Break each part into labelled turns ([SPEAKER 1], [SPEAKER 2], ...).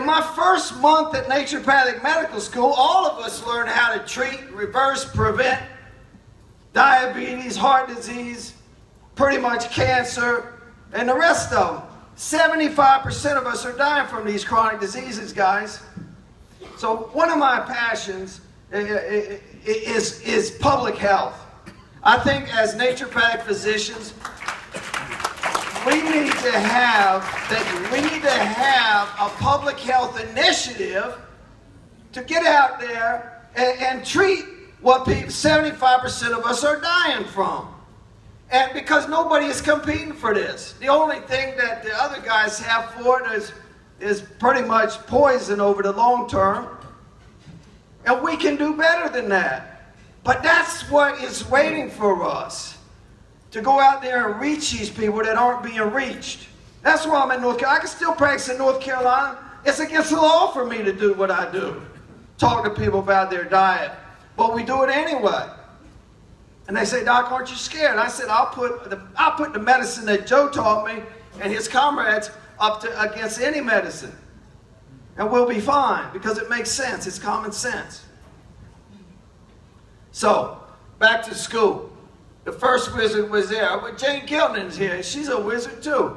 [SPEAKER 1] my first month at Naturopathic Medical School, all of us learned how to treat, reverse, prevent diabetes, heart disease, pretty much cancer, and the rest of them. 75% of us are dying from these chronic diseases, guys. So one of my passions is public health. I think as naturopathic physicians, we need to have a public health initiative to get out there and treat what 75% of us are dying from. And because nobody is competing for this. The only thing that the other guys have for it is pretty much poison over the long term. And we can do better than that. But that's what is waiting for us. To go out there and reach these people that aren't being reached. That's why I'm in North Carolina. I can still practice in North Carolina. It's against the law for me to do what I do. Talk to people about their diet. But we do it anyway. And they say, Doc, aren't you scared? I said, I'll put the medicine that Joe taught me and his comrades up against any medicine. And we'll be fine because it makes sense. It's common sense. So, back to school. The first wizard was there. But Jane Gilden's here. She's a wizard too.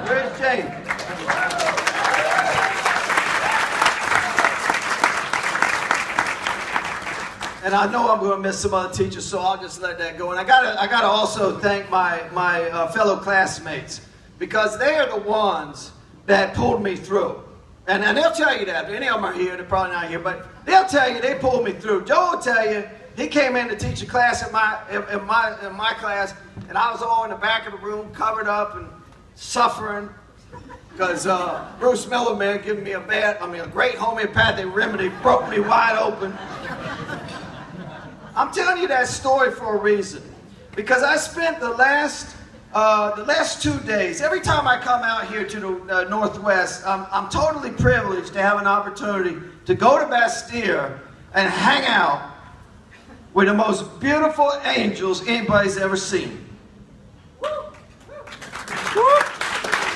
[SPEAKER 1] Where's Jane? And I know I'm going to miss some other teachers, so I'll just let that go. And I gotta also thank my fellow classmates, because they are the ones that pulled me through. And they'll tell you that. Any of them are here. They're probably not here, but they'll tell you they pulled me through. Joe will tell you he came in to teach a class in my class, and I was all in the back of the room, covered up and suffering, because Bruce Miller, man, giving me a great homeopathic remedy, broke me wide open. I'm telling you that story for a reason, because I spent the last 2 days, every time I come out here to the Northwest, I'm totally privileged to have an opportunity to go to Bastille and hang out with the most beautiful angels anybody's ever seen.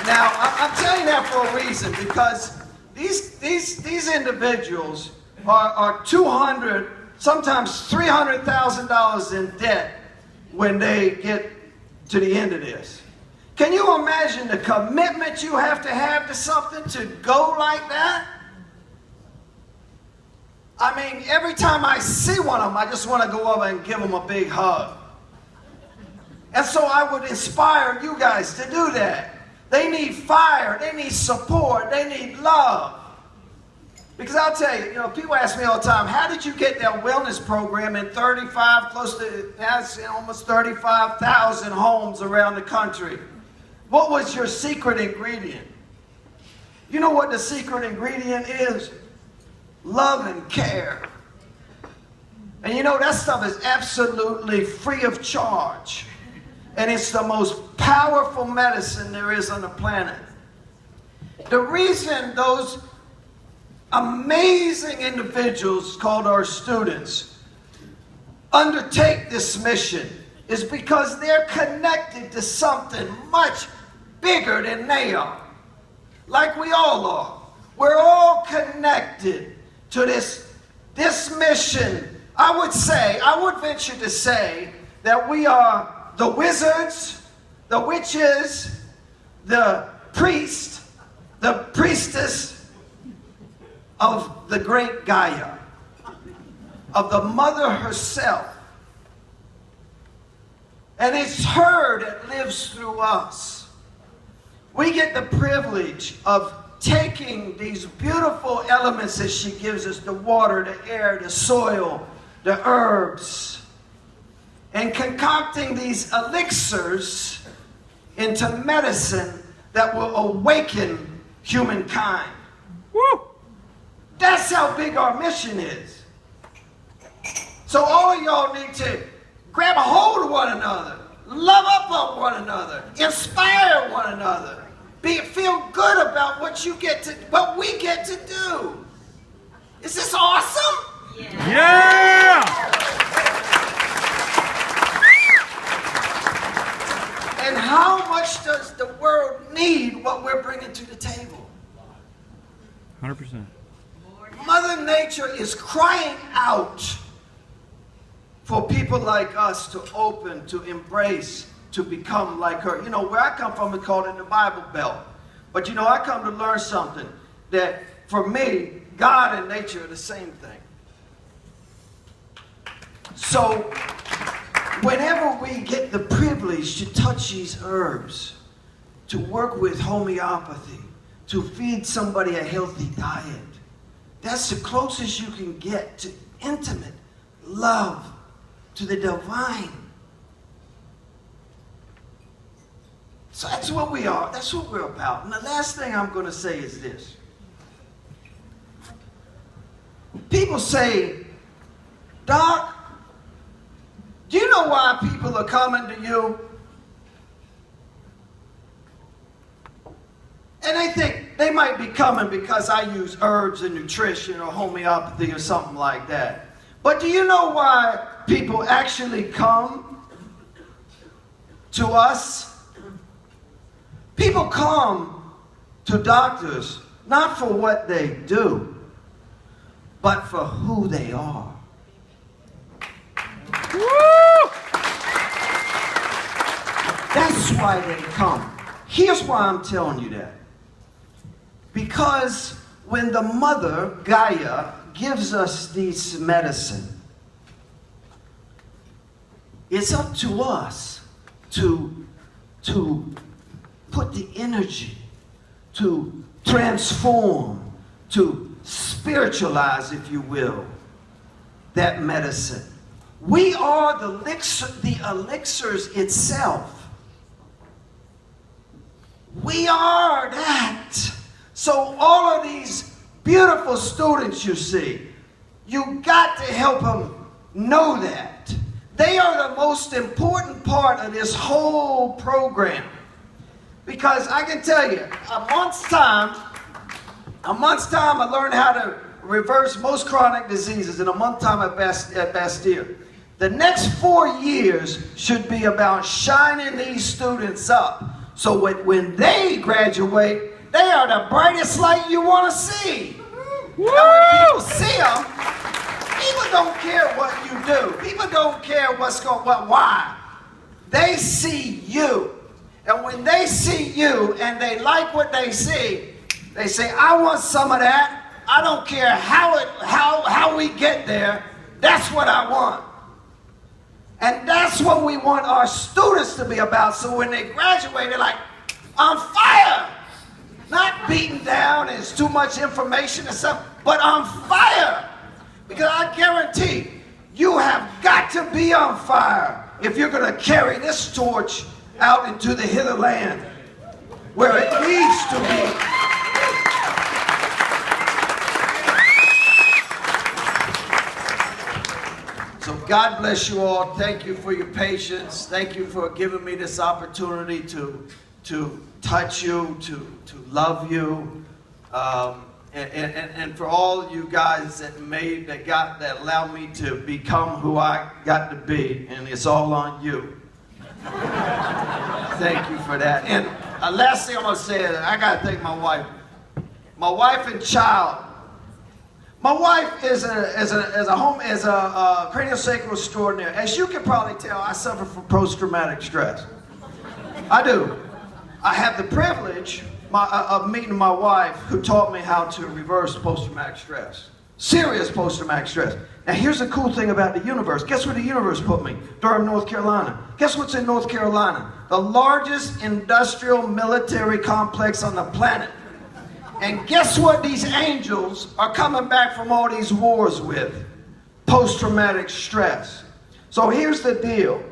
[SPEAKER 1] Now, I'm telling you that for a reason, because these individuals are $200,000, sometimes $300,000 in debt when they get to the end of this. Can you imagine the commitment you have to something to go like that? I mean, every time I see one of them, I just want to go over and give them a big hug. And so I would inspire you guys to do that. They need fire, they need support, they need love. Because I'll tell you, people ask me all the time, how did you get that wellness program in almost 35,000 homes around the country? What was your secret ingredient? You know what the secret ingredient is? Love and care. And that stuff is absolutely free of charge. And it's the most powerful medicine there is on the planet. The reason those amazing individuals called our students undertake this mission is because they're connected to something much bigger than they are. Like we all are. We're all connected to this mission. I would venture to say that we are the wizards, the witches, the priest, the priestess of the great Gaia, of the mother herself. And it's her that lives through us. We get the privilege of taking these beautiful elements that she gives us, the water, the air, the soil, the herbs, and concocting these elixirs into medicine that will awaken humankind. Woo! That's how big our mission is. So all of y'all need to grab a hold of one another, love up on one another, inspire one another, feel good about what we get to do. Is this awesome?
[SPEAKER 2] Yeah!
[SPEAKER 1] And how much does the world need what we're bringing to the table?
[SPEAKER 2] 100%.
[SPEAKER 1] Mother Nature is crying out for people like us to open, to embrace, to become like her. You know, where I come from, we call it the Bible Belt. But you know, I come to learn something, that for me, God and nature are the same thing. So, whenever we get the privilege to touch these herbs, to work with homeopathy, to feed somebody a healthy diet, that's the closest you can get to intimate love, to the divine. So that's what we are. That's what we're about. And the last thing I'm going to say is this. People say, Doc, do you know why people are coming to you? And they think they might be coming because I use herbs and nutrition or homeopathy or something like that. But do you know why people actually come to us? People come to doctors not for what they do, but for who they are.
[SPEAKER 2] Woo!
[SPEAKER 1] That's why they come. Here's why I'm telling you that. Because when the mother, Gaia, gives us this medicine, it's up to us to put the energy, to transform, to spiritualize, if you will, that medicine. We are the elixirs itself. We are that. So all of these beautiful students you see, you got to help them know that. They are the most important part of this whole program. Because I can tell you, a month's time I learned how to reverse most chronic diseases in a month's time at Bastille. The next 4 years should be about shining these students up. So when they graduate, they are the brightest light you want to see.
[SPEAKER 2] Woo!
[SPEAKER 1] And when people see them, people don't care what you do. People don't care why. They see you. And when they see you and they like what they see, they say, I want some of that. I don't care how we get there. That's what I want. And that's what we want our students to be about. So when they graduate, they're like, on fire. Not beaten down, it's too much information and stuff, but on fire. Because I guarantee you have got to be on fire if you're going to carry this torch out into the hither land where it needs to be. So God bless you all. Thank you for your patience. Thank you for giving me this opportunity to touch you, to love you, and for all you guys that allowed me to become who I got to be, and it's all on you. Thank you for that. And last thing I'm gonna say is I gotta thank my wife and child. My wife is a craniosacral extraordinaire. As you can probably tell, I suffer from post-traumatic stress. I do. I have the privilege of meeting my wife, who taught me how to reverse post-traumatic stress. Serious post-traumatic stress. Now here's the cool thing about the universe. Guess where the universe put me? Durham, North Carolina. Guess what's in North Carolina? The largest industrial military complex on the planet. And guess what these angels are coming back from all these wars with? Post-traumatic stress. So here's the deal.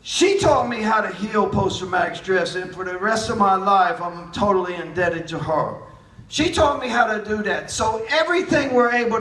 [SPEAKER 1] She taught me how to heal post-traumatic stress, and for the rest of my life, I'm totally indebted to her. She taught me how to do that. So everything we're able